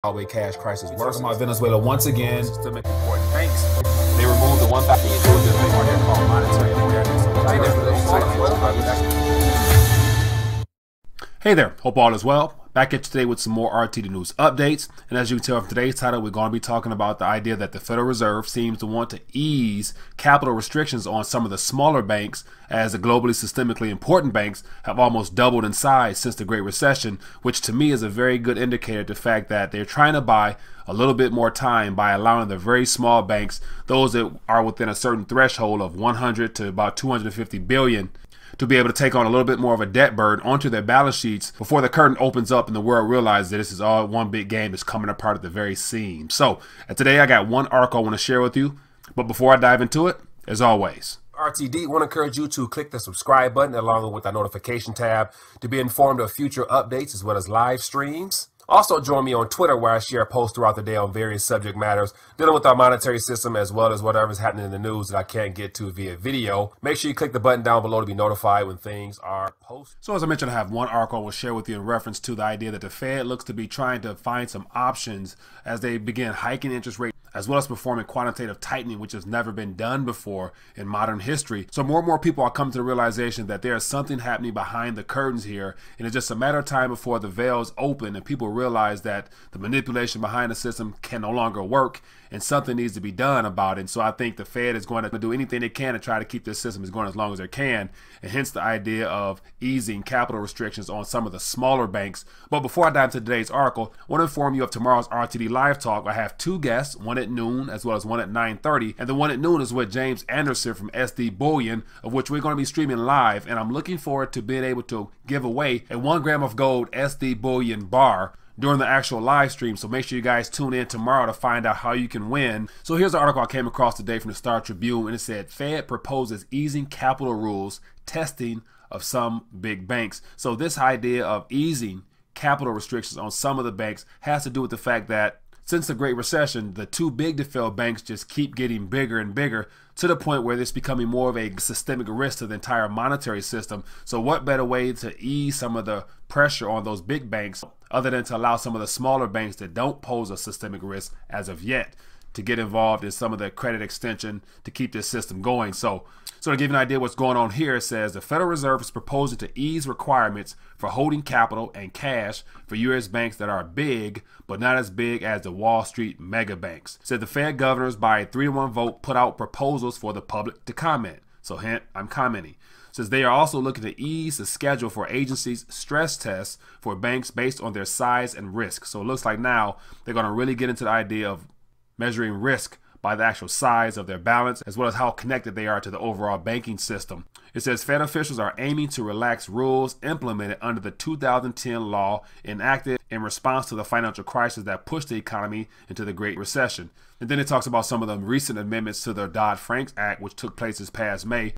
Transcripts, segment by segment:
Zimbabwe cash crisis worse. Talking about Venezuela once again. Systemic important banks. They removed the one factor inclusion they are called monetary awareness. Hey there, hope all is well. Back at you today with some more RTD news updates. And as you can tell from today's title, we're going to be talking about the idea that the Federal Reserve seems to want to ease capital restrictions on some of the smaller banks, as the globally systemically important banks have almost doubled in size since the Great Recession, which to me is a very good indicator of the fact that they're trying to buy a little bit more time by allowing the very small banks, those that are within a certain threshold of 100 to about 250 billion, to be able to take on a little bit more of a debt burden onto their balance sheets before the curtain opens up and the world realizes that this is all one big game that's coming apart at the very seams. So today I got one article I want to share with you, but before I dive into it, as always, RTD want to encourage you to click the subscribe button along with the notification tab to be informed of future updates as well as live streams. Also join me on Twitter, where I share posts throughout the day on various subject matters dealing with our monetary system as well as whatever's happening in the news that I can't get to via video. Make sure you click the button down below to be notified when things are posted. So as I mentioned, I have one article I will share with you in reference to the idea that the Fed looks to be trying to find some options as they begin hiking interest rates, as well as performing quantitative tightening, which has never been done before in modern history. So more and more people are coming to the realization that there is something happening behind the curtains here, and it's just a matter of time before the veils open and people realize that the manipulation behind the system can no longer work and something needs to be done about it. And so I think the Fed is going to do anything they can to try to keep this system going as long as they can, and hence the idea of easing capital restrictions on some of the smaller banks. But before I dive into today's article, I want to inform you of tomorrow's RTD Live Talk. I have two guests, one at noon as well as one at 9:30, and the one at noon is with James Anderson from SD Bullion, of which we're going to be streaming live, and I'm looking forward to being able to give away a 1 gram of gold SD Bullion bar during the actual live stream. So make sure you guys tune in tomorrow to find out how you can win. So here's the article I came across today from the Star Tribune, and it said Fed proposes easing capital rules, testing of some big banks. So this idea of easing capital restrictions on some of the banks has to do with the fact that since the Great Recession, the too big to fail banks just keep getting bigger and bigger, to the point where it's becoming more of a systemic risk to the entire monetary system. So what better way to ease some of the pressure on those big banks other than to allow some of the smaller banks that don't pose a systemic risk as of yet to get involved in some of the credit extension to keep this system going. So to give you an idea what's going on here, it says the Federal Reserve is proposing to ease requirements for holding capital and cash for U.S. banks that are big, but not as big as the Wall Street mega banks. It said the Fed governors by a 3-to-1 vote put out proposals for the public to comment. So hint, I'm commenting. It says they are also looking to ease the schedule for agencies' stress tests for banks based on their size and risk. So it looks like now they're going to really get into the idea of measuring risk by the actual size of their balance, as well as how connected they are to the overall banking system. It says Fed officials are aiming to relax rules implemented under the 2010 law enacted in response to the financial crisis that pushed the economy into the Great Recession. And then it talks about some of the recent amendments to the Dodd-Frank Act, which took place this past May,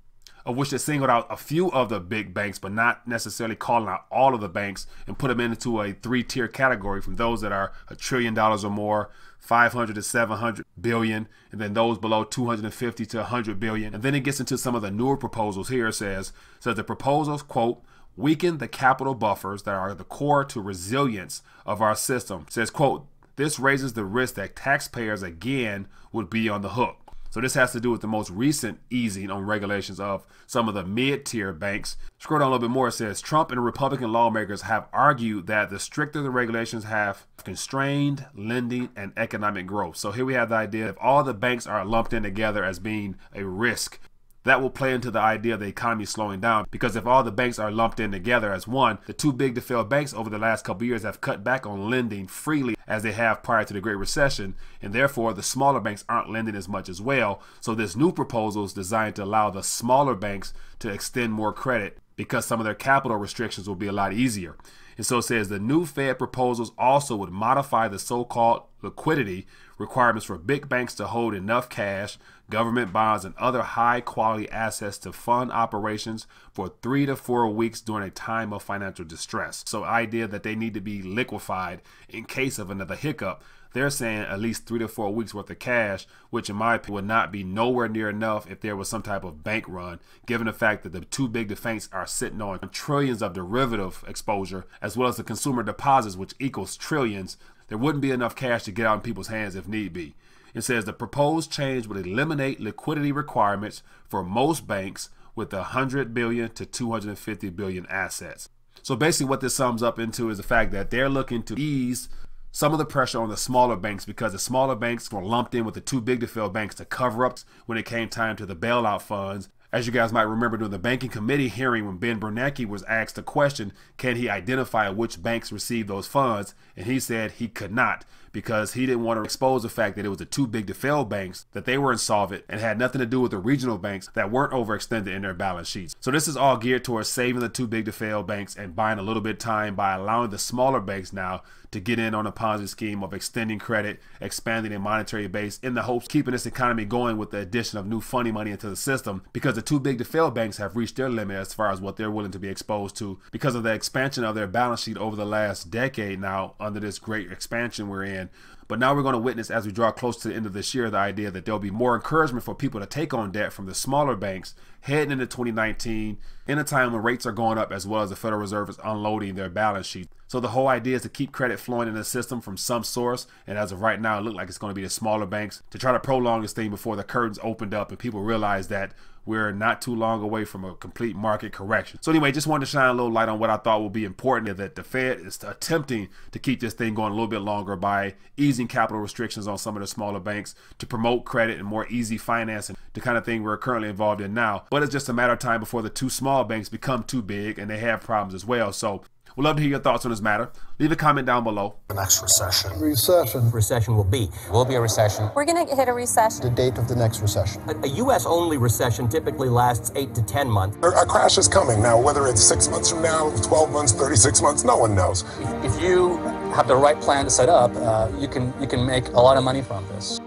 of which they singled out a few of the big banks, but not necessarily calling out all of the banks, and put them into a 3-tier category from those that are $1 trillion or more, 500 to 700 billion, and then those below 250 to 100 billion. And then it gets into some of the newer proposals here. It says the proposals, quote, weaken the capital buffers that are the core to resilience of our system. It says, quote, this raises the risk that taxpayers again would be on the hook. So this has to do with the most recent easing on regulations of some of the mid-tier banks. Scroll down a little bit more. It says Trump and Republican lawmakers have argued that the stricter the regulations have constrained lending and economic growth. So here we have the idea if all the banks are lumped in together as being a risk, that will play into the idea of the economy slowing down, because if all the banks are lumped in together as one, the too big to fail banks over the last couple of years have cut back on lending freely as they have prior to the Great Recession, and therefore the smaller banks aren't lending as much as well. So this new proposal is designed to allow the smaller banks to extend more credit because some of their capital restrictions will be a lot easier. And so it says the new Fed proposals also would modify the so-called liquidity requirements for big banks to hold enough cash, government bonds, and other high-quality assets to fund operations for 3 to 4 weeks during a time of financial distress. So idea that they need to be liquefied in case of another hiccup. They're saying at least 3 to 4 weeks worth of cash, which in my opinion would not be nowhere near enough if there was some type of bank run, given the fact that the too big to banks are sitting on trillions of derivative exposure, as well as the consumer deposits, which equals trillions. there wouldn't be enough cash to get out in people's hands if need be. It says the proposed change would eliminate liquidity requirements for most banks with 100 billion to 250 billion assets. So basically what this sums up into is the fact that they're looking to ease some of the pressure on the smaller banks, because the smaller banks were lumped in with the too big to fail banks to cover up when it came time to the bailout funds. As you guys might remember during the banking committee hearing when Ben Bernanke was asked the question, can he identify which banks received those funds? And he said he could not, because he didn't want to expose the fact that it was the too big to fail banks, that they were insolvent and had nothing to do with the regional banks that weren't overextended in their balance sheets. So this is all geared towards saving the too big to fail banks and buying a little bit of time by allowing the smaller banks now to get in on a Ponzi scheme of extending credit, expanding their monetary base in the hopes of keeping this economy going with the addition of new funny money into the system, because the too big to fail banks have reached their limit as far as what they're willing to be exposed to because of the expansion of their balance sheet over the last decade now under this great expansion we're in. But now we're going to witness, as we draw close to the end of this year, the idea that there'll be more encouragement for people to take on debt from the smaller banks heading into 2019 in a time when rates are going up, as well as the Federal Reserve is unloading their balance sheet. So the whole idea is to keep credit flowing in the system from some source. And as of right now, it looks like it's going to be the smaller banks to try to prolong this thing before the curtains opened up and people realize that we're not too long away from a complete market correction. So anyway, just wanted to shine a little light on what I thought will be important, that the Fed is attempting to keep this thing going a little bit longer by easing capital restrictions on some of the smaller banks to promote credit and more easy financing, the kind of thing we're currently involved in now. But it's just a matter of time before the two small banks become too big and they have problems as well. So we'd love to hear your thoughts on this matter. Leave a comment down below. The next recession. Recession will be a recession. We're going to hit a recession. The date of the next recession. A U.S.-only recession typically lasts 8 to 10 months. A crash is coming. Now, whether it's 6 months from now, 12 months, 36 months, no one knows. If you have the right plan to set up, you can make a lot of money from this.